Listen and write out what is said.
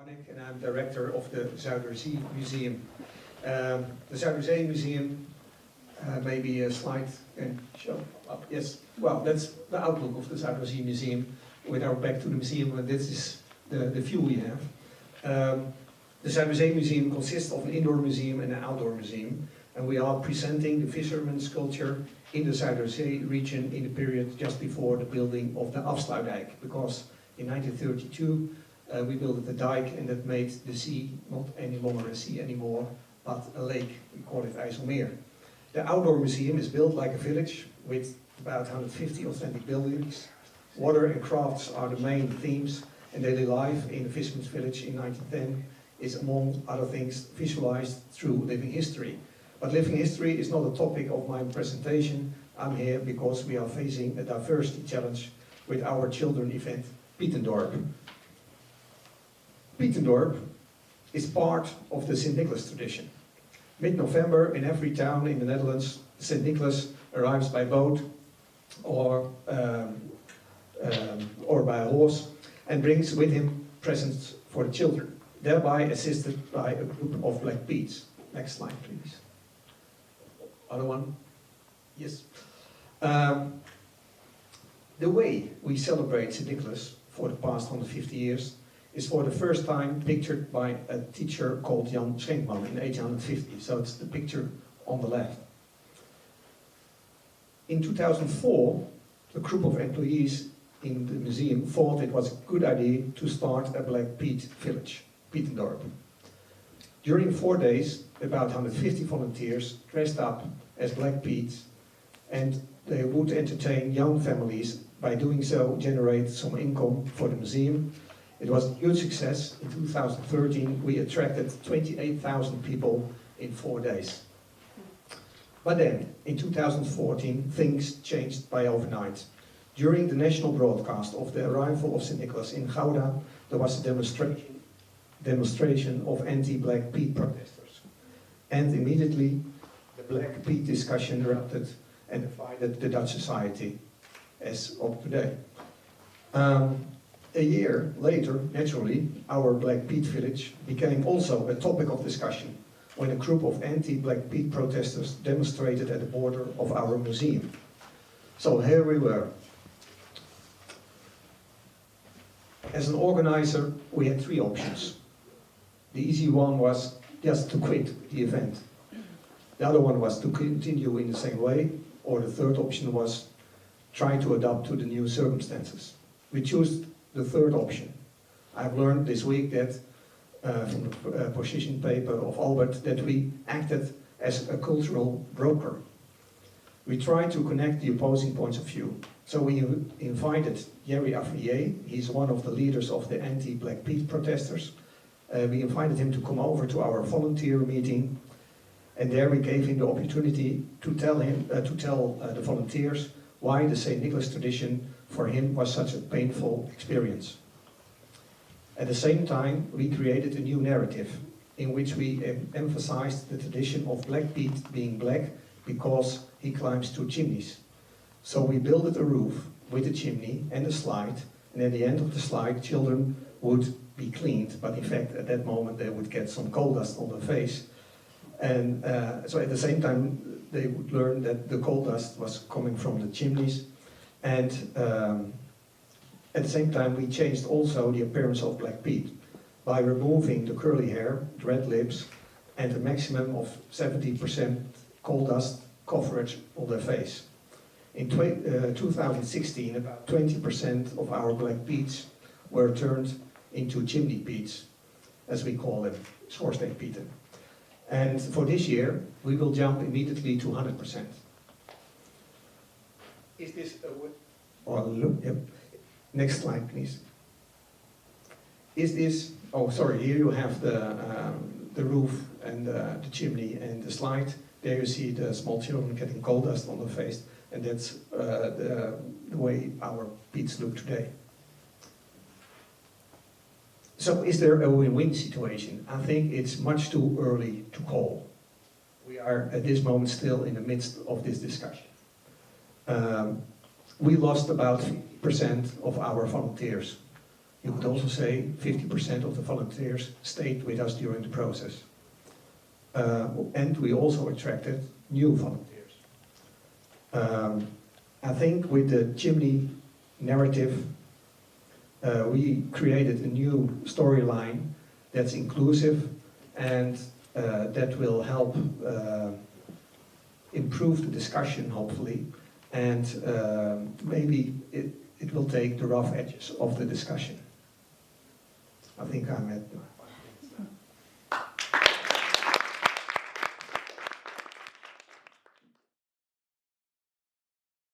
Warnik, and I'm director of the Zuiderzeemuseum. The Zuiderzeemuseum, maybe a slide can show up. Yes, well, that's the outlook of the Zuiderzeemuseum with our back to the museum, and this is the view we have. The Zuiderzeemuseum consists of an indoor museum and an outdoor museum, and we are presenting the fisherman's culture in the Zuiderzee region in the period just before the building of the Afsluitdijk, because in 1932 we built the dike, and that made the sea not any longer a sea anymore, but a lake. We call it IJsselmeer. The outdoor museum is built like a village with about 150 authentic buildings. Water and crafts are the main themes, and daily life in the fisherman's village in 1910 is, among other things, visualized through living history. But living history is not a topic of my presentation. I'm here because we are facing a diversity challenge with our children event, Pietendorp. Pietendorp is part of the St. Nicholas tradition. Mid-November, in every town in the Netherlands, St. Nicholas arrives by boat or by a horse and brings with him presents for the children, thereby assisted by a group of black beads. Next slide, please. Other one? Yes. The way we celebrate St. Nicholas for the past 150 years is for the first time pictured by a teacher called Jan Schenkman in 1850. So it's the picture on the left. In 2004, a group of employees in the museum thought it was a good idea to start a Black Peat village, Pietendorp. During 4 days, about 150 volunteers dressed up as Black Peats, and they would entertain young families. By doing so, generate some income for the museum. It was a huge success. In 2013, we attracted 28,000 people in 4 days. But then, in 2014, things changed by overnight. During the national broadcast of the arrival of St. Nicholas in Gouda, there was a demonstration of anti-Black Peat protesters. And immediately, the Black Peat discussion erupted and divided the Dutch society as of today. A year later, naturally, our Black Peat village became also a topic of discussion when a group of anti-Black Peat protesters demonstrated at the border of our museum. So here we were. As an organizer, we had 3 options. The easy one was just to quit the event. The other one was to continue in the same way, or the third option was try to adapt to the new circumstances. We chose the third option. I've learned this week that from the position paper of Albert that we acted as a cultural broker. We tried to connect the opposing points of view. So we invited Jerry Afrier, he's one of the leaders of the anti-Black Peat protesters. We invited him to come over to our volunteer meeting, and there we gave him the opportunity to tell the volunteers why the St. Nicholas tradition for him was such a painful experience. At the same time, we created a new narrative in which we emphasized the tradition of Black Peat being black because he climbs 2 chimneys. So we built a roof with a chimney and a slide, and at the end of the slide, children would be cleaned, but in fact, at that moment, they would get some coal dust on their face. And so at the same time, they would learn that the coal dust was coming from the chimneys. And at the same time, we changed also the appearance of Black Peat by removing the curly hair, red lips, and a maximum of 70% coal dust coverage on their face. In 2016, about 20% of our Black Peats were turned into chimney peats, as we call them, schoorsteenpieten. And for this year, we will jump immediately to 100%. Is this yep. Next slide, please. Is this? Oh, sorry. Here you have the roof and the chimney and the slide. There you see the small children getting coal dust on their face, and that's the way our peats look today. So is there a win-win situation? I think it's much too early to call. We are at this moment still in the midst of this discussion. We lost about 50% of our volunteers You could also say 50% of the volunteers stayed with us during the process. And we also attracted new volunteers. I think with the chimney narrative, we created a new storyline that's inclusive and that will help improve the discussion, hopefully, and maybe it will take the rough edges of the discussion. I think I'm at